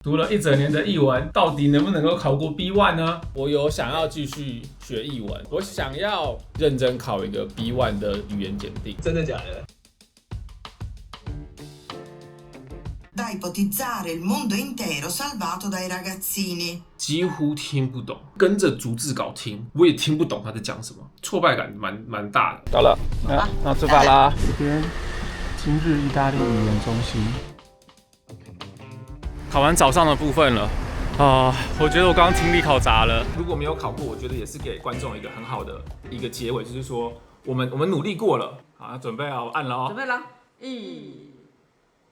读了一整年的译文，到底能不能够考过 B1 呢？我有想要继续学译文，我想要认真考一个 B1 的语言检定。真的假的？Da ipotizzare il mondo intero salvato dai ragazzini。几乎听不懂，跟着逐字稿听，我也听不懂他在讲什么，挫败感蛮大的。到了，那出发啦！这边今日意大利语言中心。考完早上的部分了我觉得我刚刚听力考砸了。如果没有考过，我觉得也是给观众一个很好的一个结尾，就是说我们努力过了。好，准备好按了哦。准备了，1、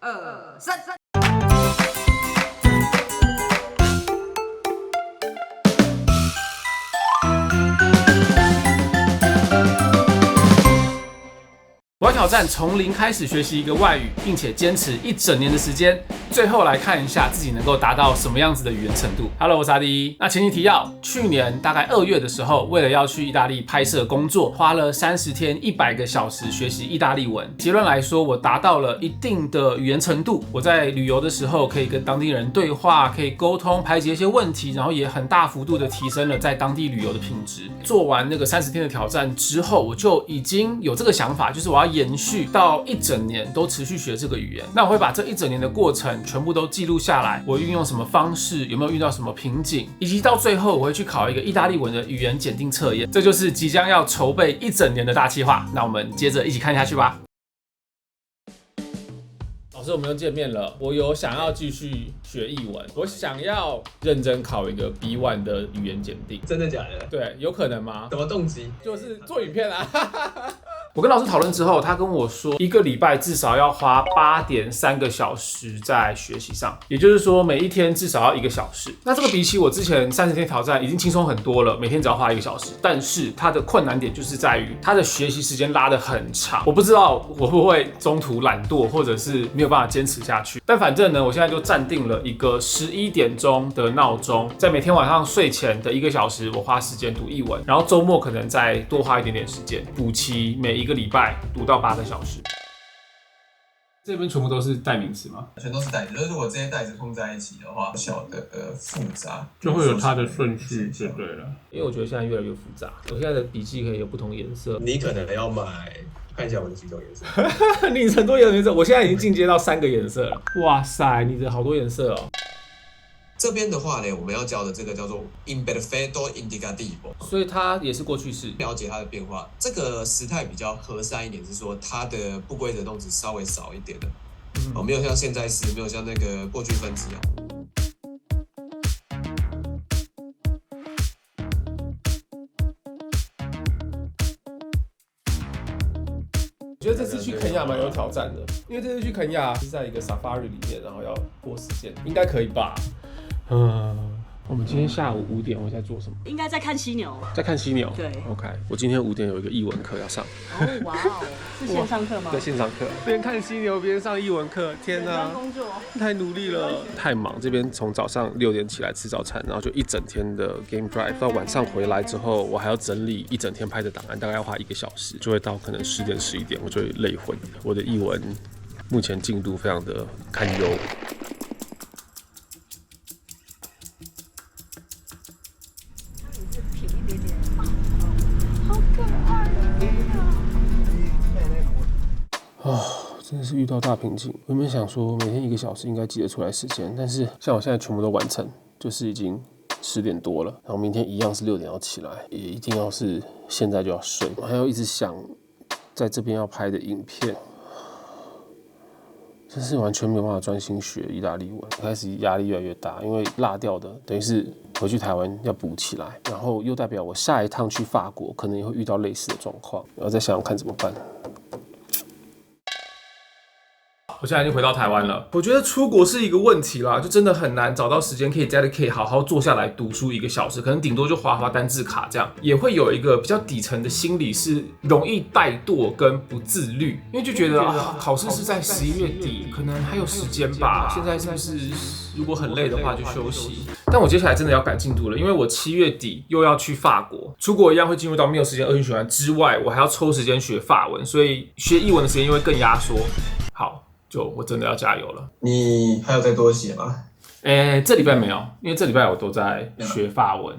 2、3。我要挑战从零开始学习一个外语，并且坚持一整年的时间，最后来看一下自己能够达到什么样子的语言程度。Hello， 我是阿迪。那前情提要，去年大概2月的时候，为了要去意大利拍摄工作，花了30天100个小时学习意大利文。结论来说，我达到了一定的语言程度。我在旅游的时候可以跟当地人对话，可以沟通，排解一些问题，然后也很大幅度的提升了在当地旅游的品质。做完那个30天的挑战之后，我就已经有这个想法，就是我要延续到一整年都持续学这个语言。那我会把这一整年的过程全部都记录下来，我运用什么方式，有没有遇到什么瓶颈，以及到最后我会去考一个意大利文的语言检定测验。这就是即将要筹备一整年的大计划。那我们接着一起看下去吧。老师，我们又见面了。我有想要继续学译文，我想要认真考一个 B1 的语言检定。真的假的？对，有可能吗？什么动机？就是做影片啊。我跟老师讨论之后，他跟我说，1个礼拜至少要花8.3个小时在学习上，也就是说每一天至少要1个小时。那这个比起我之前30天挑战已经轻松很多了，每天只要花1个小时。但是它的困难点就是在于它的学习时间拉得很长，我不知道我会不会中途懒惰，或者是没有办法坚持下去。但反正呢，我现在就暂定了一个11点钟的闹钟，在每天晚上睡前的1个小时，我花时间读译文，然后周末可能再多花一点点时间补齐每1个礼拜读到8个小时。这边全部都是代名词吗？全都是代词。如果这些代词碰在一起的话，小的复杂，就会有它的顺序就对了。因为我觉得现在越来越复杂，我现在的笔记可以有不同颜色。你可能要买，看一下我的几种颜色。你很多颜色，我现在已经进阶到3个颜色了。哇塞，你的好多颜色哦。这边的话呢，我们要教的这个叫做 imperfetto indicativo， 所以它也是过去式。了解它的变化，这个时态比较和善一点，是说它的不规则动词稍微少一点的，没有像现在时，没有像那个过去分词一样。我觉得这次去肯亚蛮有挑战的，因为这次去肯亚是在一个 safari 里面，然后要过时间，应该可以吧？我们今天下午5点会在做什么？应该在看犀牛。在看犀牛。对 ，OK。我今天5点有一个译文课要上。哦，哇哦，是线上课吗？对，线上课，边看犀牛边上译文课，天哪！工作太努力了，太忙。这边从早上6点起来吃早餐，然后就一整天的 game drive， 到晚上回来之后，我还要整理一整天拍的档案，大概要花1个小时，就会到可能10点11点，我就会累昏。我的译文目前进度非常的堪忧。真的是遇到大瓶颈。原本想说每天1个小时应该挤得出来时间，但是像我现在全部都完成，就是已经10点多了，然后明天一样是6点要起来，也一定要是现在就要睡。我还要一直想在这边要拍的影片，真是完全没有办法专心学意大利文。开始压力越来越大，因为落掉的等于是回去台湾要补起来，然后又代表我下一趟去法国可能也会遇到类似的状况，然后再想想看怎么办。我现在已经回到台湾了。我觉得出国是一个问题啦，就真的很难找到时间可以 dedicate 好好坐下来读书1个小时，可能顶多就滑单字卡这样。也会有一个比较底层的心理是容易怠惰跟不自律，因为就觉得考试是在11月底，可能还有时间吧。现在是不是如果很累的话就休息？但我接下来真的要赶进度了，因为我7月底又要去法国，出国一样会进入到没有时间恶性循环之外，我还要抽时间学法文，所以学译文的时间又会更压缩。好。就我真的要加油了。你还有再多写吗？这礼拜没有，因为这礼拜我都在学法文。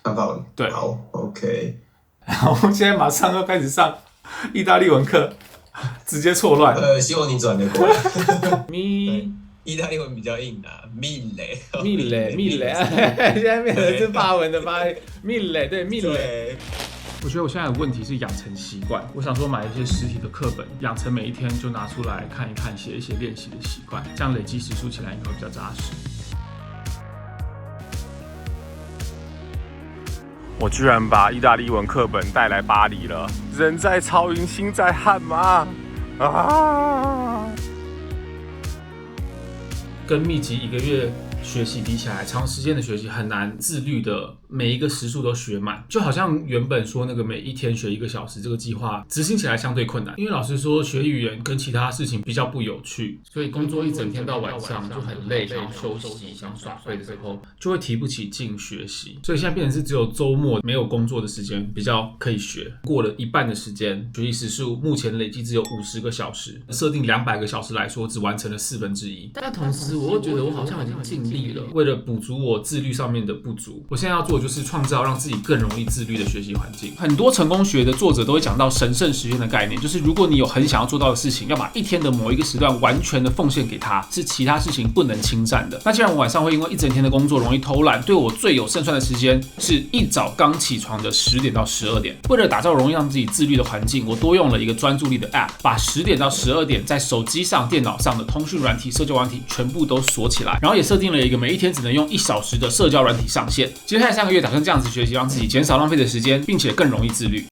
看法文。对，好 ，OK。然后现在马上要开始上意大利文课，直接错乱。希望你转得过来。意大利文比较硬啊 ，mille，现在变成是法文的发音 ，mille， 对 mille。我觉得我现在的问题是养成习惯，我想说买一些实体的课本，养成每一天就拿出来看一看，写一些练习的习惯，这样累积时数起来应该会比较扎实。我居然把意大利文课本带来巴黎了，人在曹营心在汉嘛！啊！跟密集1个月学习比起来，长时间的学习很难自律的每一个时数都学满，就好像原本说那个每一天学1个小时这个计划执行起来相对困难，因为老师说学语言跟其他事情比较不有趣，所以工作一整天到晚上就很累，想要休息想耍废的时候就会提不起劲学习，所以现在变成是只有周末没有工作的时间比较可以学，过了一半的时间学习时数目前累计只有50个小时，设定200个小时来说只完成了1/4，但同时我又觉得我好像已经尽力了，为了补足我自律上面的不足，我现在要做的就是创造让自己更容易自律的学习环境。很多成功学的作者都会讲到神圣时间的概念，就是如果你有很想要做到的事情，要把一天的某一个时段完全的奉献给他，是其他事情不能侵占的。那既然我晚上会因为一整天的工作容易偷懒，对我最有胜算的时间是一早刚起床的10点到12点。为了打造容易让自己自律的环境，我多用了一个专注力的 App， 把10点到12点在手机上、电脑上的通讯软体、社交软体全部都锁起来，然后也设定了一个每一天只能用1小时的社交软体上限。接下来3个月打算这样子学习，让自己减少浪费的时间，并且更容易自律。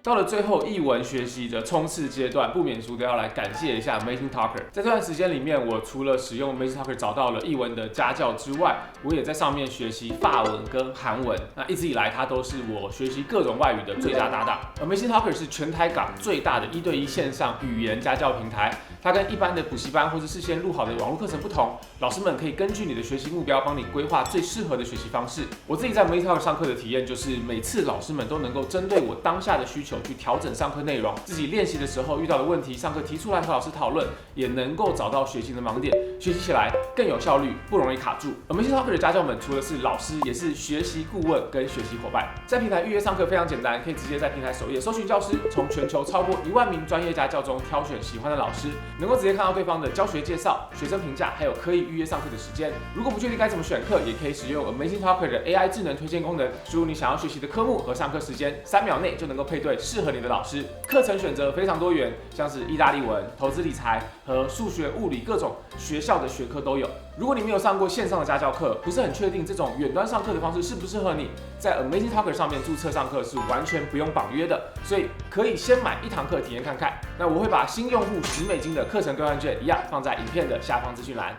到了最后，译文学习的冲刺阶段，不免俗的要来感谢一下 Amazing Talker。在这段时间里面，我除了使用 Amazing Talker 找到了译文的家教之外，我也在上面学习法文跟韩文。那一直以来，它都是我学习各种外语的最佳搭档。Amazing Talker 是全台港最大的1对1线上语言家教平台。它跟一般的补习班或是事先录好的网络课程不同，老师们可以根据你的学习目标，帮你规划最适合的学习方式。我自己在 Amazing Talker 上课的体验就是，每次老师们都能够针对我当下的需求去调整上课内容，自己练习的时候遇到的问题，上课提出来和老师讨论，也能够找到学习的盲点，学习起来更有效率，不容易卡住。Amazing Talker 的家教们除了是老师，也是学习顾问跟学习伙伴。在平台预约上课非常简单，可以直接在平台首页搜寻教师，从全球超过1万名专业家教中挑选喜欢的老师，能够直接看到对方的教学介绍、学生评价，还有可以预约上课的时间。如果不确定该怎么选课，也可以使用 Amazing Talker 的 AI 智能推荐功能，输入你想要学习的科目和上课时间，3秒内就能够配对适合你的老师。课程选择非常多元，像是意大利文、投资理财和数学、物理各种学校的学科都有。如果你没有上过线上的家教课，不是很确定这种远端上课的方式适不适合你，在 Amazing Talker 上面注册上课是完全不用绑约的，所以可以先买1堂课体验看看。那我会把新用户$10的课程兑换券一样放在影片的下方资讯栏。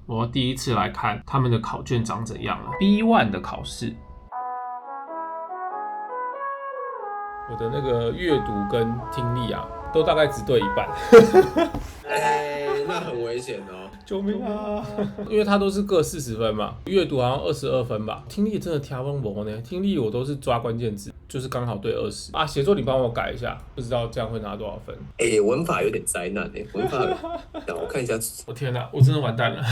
我第一次来看他们的考卷长怎样了。B1 的考试，我的那个阅读跟听力啊，都大概只对一半。那很危险哦！救命啊！因为它都是各40分嘛，阅读好像22分吧，听力真的听不懂呢。听力我都是抓关键字，就是刚好对20啊。写作你帮我改一下，不知道这样会拿多少分？文法有点灾难文法，让我看一下。我天哪，我真的完蛋了，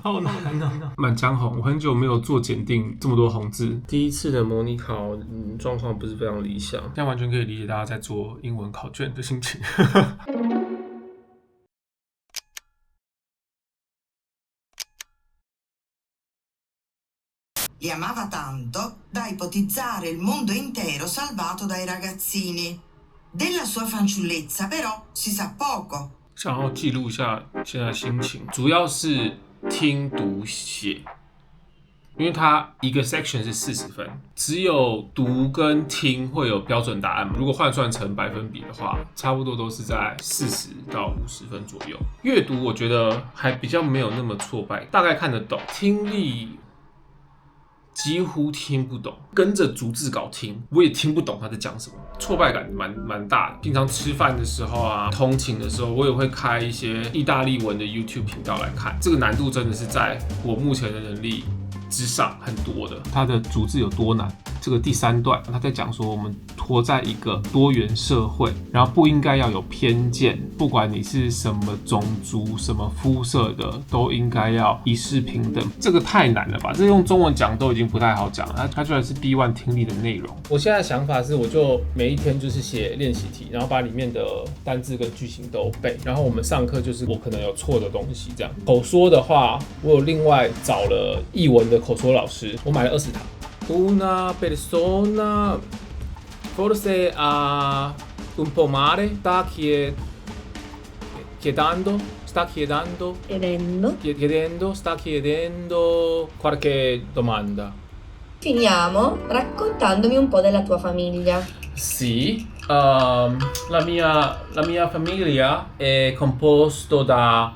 好难啊！满江红，我很久没有做检定这么多红字，第一次的模拟考，状况不是非常理想，现在完全可以理解大家在做英文考卷的心情。Li amava tanto da ipotizzare il mondo intero salvato dai ragazzini. Della sua fanciullezza però si sa poco. 想要记录一下现在心情，主要是听读写。因为它一个 section 是40分，只有读跟听会有标准答案嘛。如果换算成百分比的话，差不多都是在40到50分左右。阅读我觉得还比较没有那么挫败，大概看得懂。听力几乎听不懂，跟着逐字稿听，我也听不懂他在讲什么，挫败感蛮大的。平常吃饭的时候啊，通勤的时候，我也会开一些意大利文的 YouTube 频道来看。这个难度真的是在我目前的能力之上很多的。它的逐字有多难？这个第3段他在讲说，我们活在一个多元社会，然后不应该要有偏见，不管你是什么种族、什么肤色的，都应该要一视平等。这个太难了吧？这用中文讲都已经不太好讲了。它居然是 B1 听力的内容。我现在的想法是，我就每一天就是写练习题，然后把里面的单字跟句型都背。然后我们上课就是我可能有错的东西这样。口说的话，我有另外找了译文的口说老师，我买了20堂。Una persona forse ha un po' male, sta chiedendo qualche domanda. Finiamo raccontandomi un po' della tua famiglia. Sì, la mia famiglia è composta da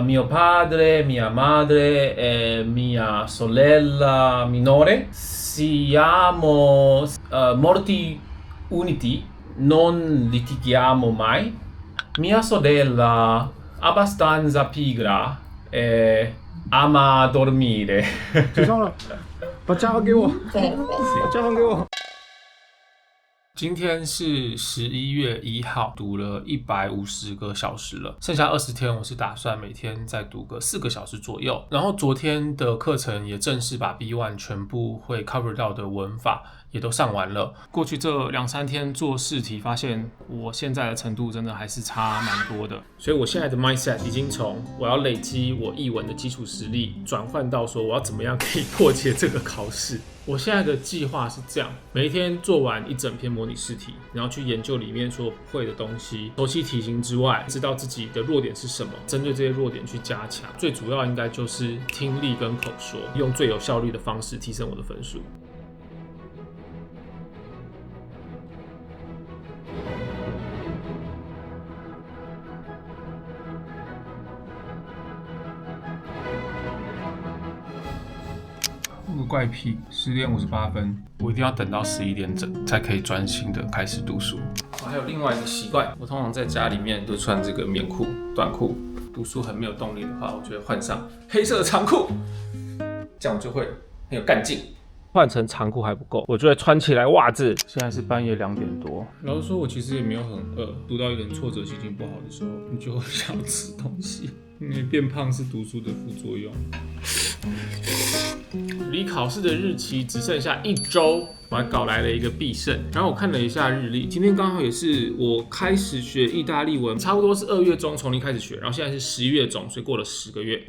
mio padre, mia madre e mia sorella minore. Siamo molto uniti, non litighiamo mai. Mia sorella abbastanza pigra e ama dormire. 结束了，把家还给我， Perfetto. 把家还给我。今天是11月1号，读了150个小时了，剩下20天我是打算每天再读个4个小时左右。然后昨天的课程也正式把 B1 全部会 cover 到的文法也都上完了。过去这2-3天做试题，发现我现在的程度真的还是差蛮多的，所以我现在的 mindset 已经从我要累积我译文的基础实力，转换到说我要怎么样可以破解这个考试。我现在的计划是这样：每一天做完一整篇模拟试题，然后去研究里面所不会的东西，熟悉题型之外，知道自己的弱点是什么，针对这些弱点去加强。最主要应该就是听力跟口说，用最有效率的方式提升我的分数。怪癖，10点58分，我一定要等到11点整才可以专心的开始读书。还有另外一个习惯，我通常在家里面都穿这个棉裤、短裤。读书很没有动力的话，我就会换上黑色的长裤，这样我就会很有干劲。换成长裤还不够，我就会穿起来袜子。现在是半夜2点多，老实说，我其实也没有很饿。读到一点挫折、心情不好的时候，你就会想吃东西，因为变胖是读书的副作用。离考试的日期只剩下1周，我还搞来了一个必胜。然后我看了一下日历，今天刚好也是我开始学意大利文，差不多是2月中从零开始学，然后现在是11月中，所以过了10个月。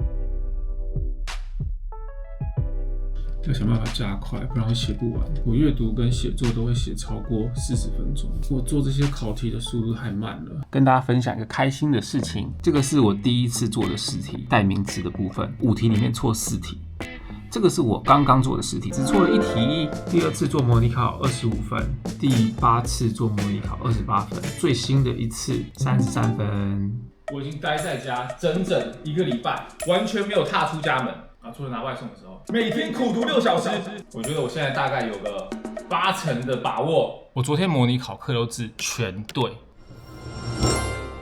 要想办法加快，不然会写不完。我阅读跟写作都会写超过40分钟，我做这些考题的速度太慢了。跟大家分享一个开心的事情，这个是我第一次做的试题，代名词的部分，5题里面错4题。这个是我刚刚做的试题，只错了1题。第2次做模拟考25分，第8次做模拟考28分，最新的一次33分。我已经待在家整整1个礼拜，完全没有踏出家门。除了拿外送的时候，每天苦读6小时，我觉得我现在大概有个80%的把握。我昨天模拟考克漏字全对，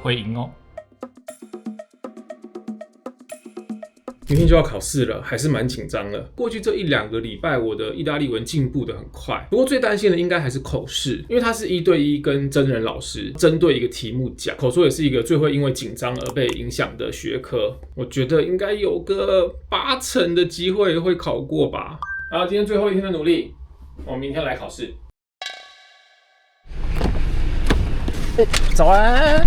会赢哦。明天就要考试了，还是蛮紧张的。过去这1-2个礼拜，我的意大利文进步得很快。不过最担心的应该还是口试，因为它是1对1跟真人老师针对一个题目讲。口说也是一个最会因为紧张而被影响的学科，我觉得应该有个80%的机会会考过吧。好，今天最后一天的努力，我们明天来考试。早安，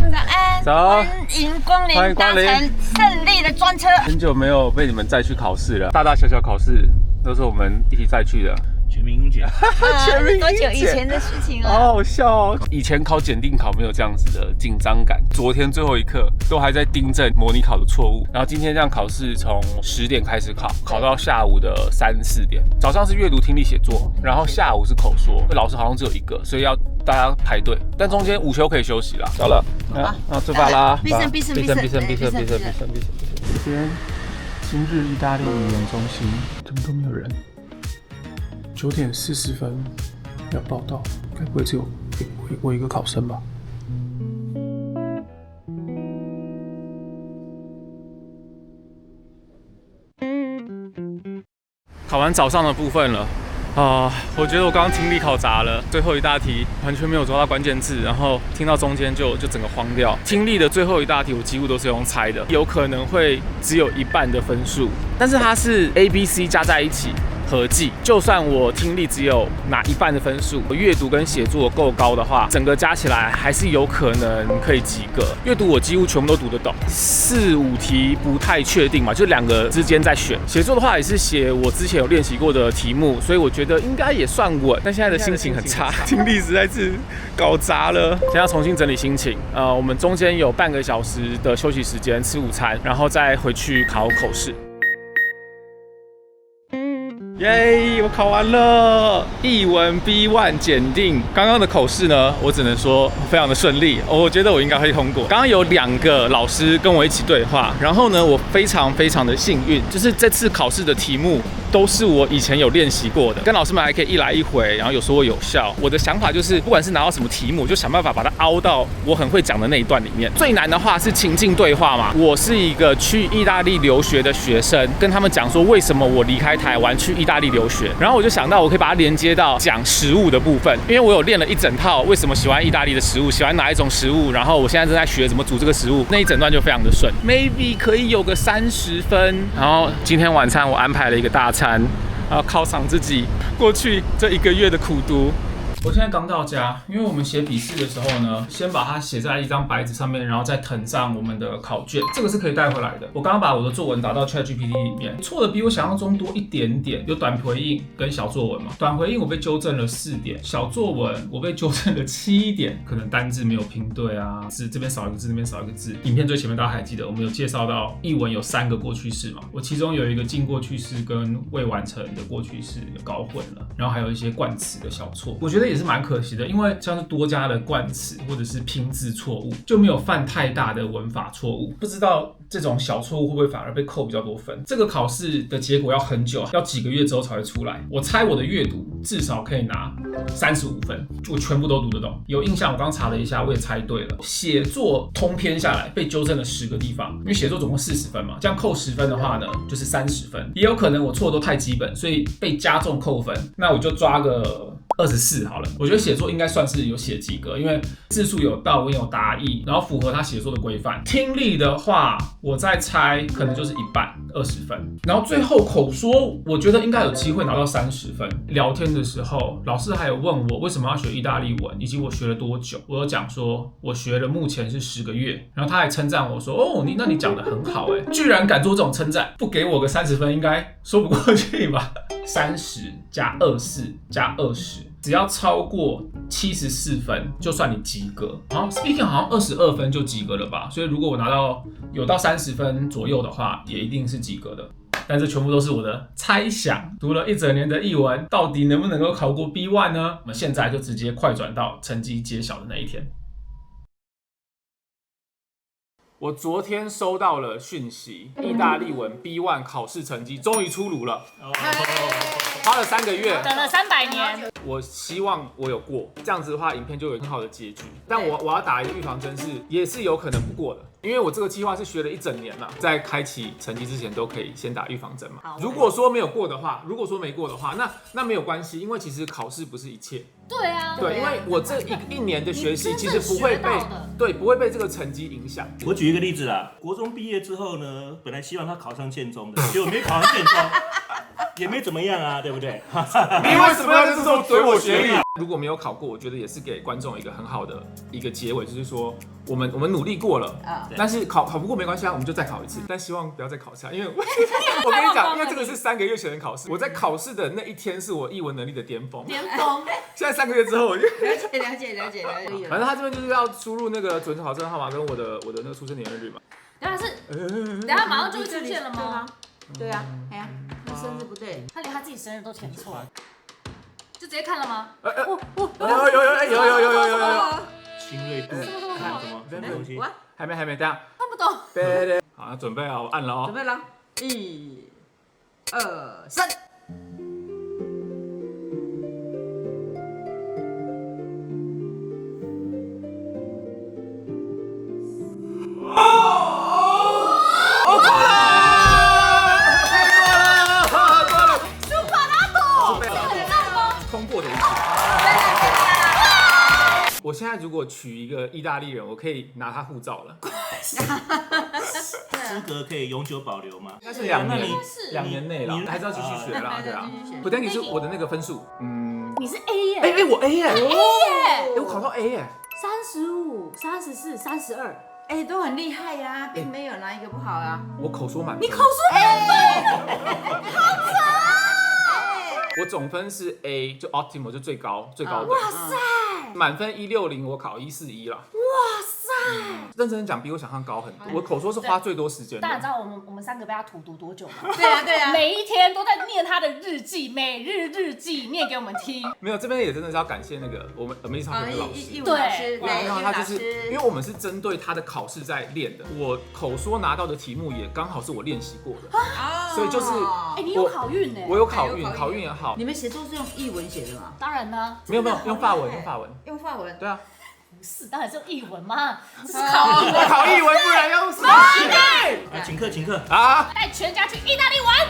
早安，早，欢迎光临，搭乘胜利的专车。很久没有被你们载去考试了，大大小小考试都是我们一起载去的。全民英检，全民英检多久以前的事情了？好好笑哦！以前考检定考没有这样子的紧张感，昨天最后一刻都还在订正模拟考的错误，然后今天这样考试从10点开始考到下午的3、4点。早上是阅读、听力、写作，然后下午是口说，老师好像只有一个，所以要大家排队，但中间午休可以休息啦。好了，那出发啦！闭声。这边今日意大利语言中心怎么都没有人？9点40分要报到，该不会只有我一个考生吧？考完早上的部分了。我觉得我刚刚听力考砸了，最后一大题完全没有抓到关键字，然后听到中间就整个慌掉。听力的最后一大题我几乎都是用猜的，有可能会只有一半的分数，但是它是 A、B、C 加在一起合计，就算我听力只有拿一半的分数，我阅读跟写作够高的话，整个加起来还是有可能可以及格。阅读我几乎全部都读得懂，4、5题不太确定嘛，就2个之间在选。写作的话也是写我之前有练习过的题目，所以我觉得应该也算稳。但现在的心情很差，听力实在是搞砸了。现在要重新整理心情。我们中间有半个小时的休息时间，吃午餐，然后再回去考口试。耶！我考完了，译文 B1 检定。刚刚的口试呢，我只能说非常的顺利，我觉得我应该会通过。刚刚有2个老师跟我一起对话，然后呢，我非常的幸运，就是这次考试的题目都是我以前有练习过的，跟老师们还可以一来一回，然后有说有笑。我的想法就是，不管是拿到什么题目，我就想办法把它凹到我很会讲的那一段里面。最难的话是情境对话嘛，我是一个去意大利留学的学生，跟他们讲说为什么我离开台湾去意大利留学，然后我就想到我可以把它连接到讲食物的部分，因为我有练了一整套为什么喜欢意大利的食物，喜欢哪一种食物，然后我现在正在学怎么煮这个食物，那一整段就非常的顺 ，maybe 可以有个30分。然后今天晚餐我安排了一个大餐，犒赏自己过去这1个月的苦读。我现在刚到家，因为我们写笔试的时候呢，先把它写在一张白纸上面，然后再誊上我们的考卷，这个是可以带回来的。我刚刚把我的作文打到 ChatGPT 里面，错的比我想象中多一点点，有短回应跟小作文嘛。短回应我被纠正了4点，小作文我被纠正了7点，可能单字没有拼对啊，字这边少一个字，那边少一个字。影片最前面大家还记得，我们有介绍到译文有3个过去式嘛，我其中有一个进过去式跟未完成的过去式有搞混了，然后还有一些冠词的小错，我觉得也是蛮可惜的，因为像是多加了冠词或者是拼字错误，就没有犯太大的文法错误。不知道这种小错误会不会反而被扣比较多分？这个考试的结果要很久，要几个月之后才会出来。我猜我的阅读至少可以拿35分，我全部都读得懂。有印象，我刚查了一下，我也猜对了。写作通篇下来被纠正了10个地方，因为写作总共40分嘛，这样扣10分的话呢，就是30分。也有可能我错都太基本，所以被加重扣分，那我就抓个24好了。我觉得写作应该算是有写及格，因为字数有到，文有达意，然后符合他写作的规范。听力的话，我再猜可能就是一半20分，然后最后口说，我觉得应该有机会拿到30分。聊天的时候，老师还有问我为什么要学意大利文，以及我学了多久。我有讲说我学了目前是10个月，然后他还称赞我说，哦，你讲得很好哎，居然敢做这种称赞，不给我个30分应该说不过去吧？30加24加20。只要超过74分，就算你及格。好像 speaking 好像22分就及格了吧？所以如果我拿到有到30分左右的话，也一定是及格的。但这全部都是我的猜想。读了1整年的译文，到底能不能够考过 B1 呢？我们现在就直接快转到成绩揭晓的那一天。我昨天收到了讯息，意大利文 B1 考试成绩终于出炉了。花了3个月，等了300年。我希望我有过，这样子的话，影片就有很好的结局。但我要打一个预防针，也是有可能不过的，因为我这个计划是学了1整年了，在开启成绩之前都可以先打预防针嘛。如果说没过的话，那没有关系，因为其实考试不是一切。对啊，对，因为我这一年的学习其实不会被这个成绩影响。我举一个例子啦，国中毕业之后呢，本来希望他考上建中的，结果没考上建中。也没怎么样啊，对不对？你为什么要这时候怼我学历？如果没有考过，我觉得也是给观众一个很好的一个结尾，就是说我们努力过了，但是考不过没关系啊，我们就再考一次，但希望不要再考下，因为我跟你讲，因为这个是3个月前的考试，我在考试的那一天是我译文能力的巅峰，现在3个月之后我就了解。反正他这边就是要输入那个准考证号码跟我的那个出生年月日嘛。等下马上就会出现了吗？对啊，哎呀，他生日不对，他连他自己生日都填错，就直接看了吗？有，新锐度看什么东西？还没，等下看不懂。好，准备好，我按了哦。准备了，1、2、3。通过的一题。我现在如果娶一个意大利人，我可以拿他护照了。资格可以永久保留吗？应该是2年内了，还是要继续学啦，对啊。不但你是我的那个分数，你是 A 耶？我 A 耶， A 耶，我考到 A 耶35、34、32，哎，都很厉害呀，并没有哪一个不好啊。我口说满分，你口说满分，好惨！我总分是 A， 就 Optimal 就最高的。哇塞！满分160，我考141啦。哇塞！认真讲，比我想象高很多。我口说是花最多时间的。大家知道我们3个被他荼毒多久吗？对啊，每一天都在念他的日记，每日日记念给我们听。没有，这边也真的是要感谢那个我们 Amazing Talker 的老师，英文老师，对，他就是因为我们是针对他的考试在练的，我口说拿到的题目也刚好是我练习过的，所以就是，你有考运呢？我有考运也好。你们写作是用译文写的吗？当然呢，没有用法文，用法文，对啊。不是，当然是用译文嘛，这是考译文，考译文不然要什么？请客啊！带全家去意大利玩。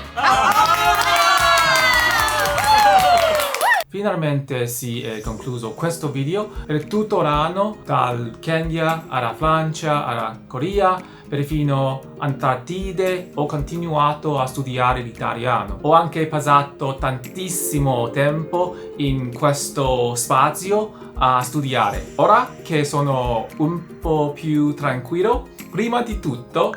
Finalmente si è concluso questo video per tutto l'anno, dal Kenya alla Francia alla Corea, perfino Antartide, ho continuato a studiare l'italiano. Ho anche passato tantissimo tempo in questo spazio a studiare. Ora che sono un po' più tranquillo, prima di tutto,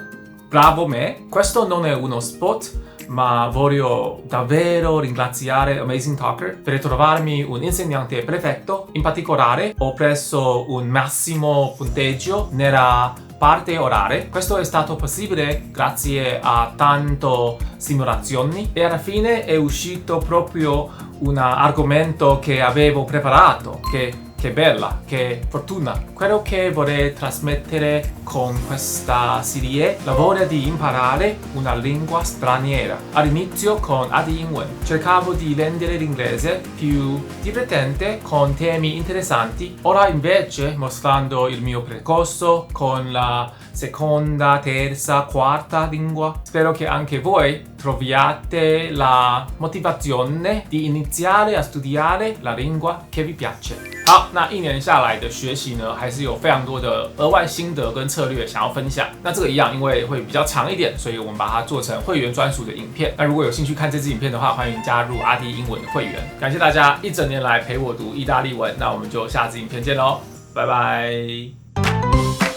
bravo me, questo non è uno spot, ma voglio davvero ringraziare Amazing Talker per trovarmi un insegnante perfetto. In particolare ho preso un massimo punteggio nella parte orale. Questo è stato possibile grazie a tante simulazioni e alla fine è uscito proprio un argomento che avevo preparato, che bella, che fortuna. Quello che vorrei trasmettere con questa serie, la voglia di imparare una lingua straniera. All'inizio con AD Inwen cercavo di rendere l'inglese più divertente con temi interessanti. Ora invece, mostrando il mio percorso con la seconda, terza, quarta lingua, spero che anche voi troviate la motivazione di iniziare a studiare la lingua che vi piace. 好，那1年下来的学习呢，还是有非常多的额外心得跟策略想要分享。那这个一样，因为会比较长一点，所以我们把它做成会员专属的影片。那如果有兴趣看这支影片的话，欢迎加入阿迪英文的会员。感谢大家一整年来陪我读意大利文，那我们就下支影片见喽，拜拜。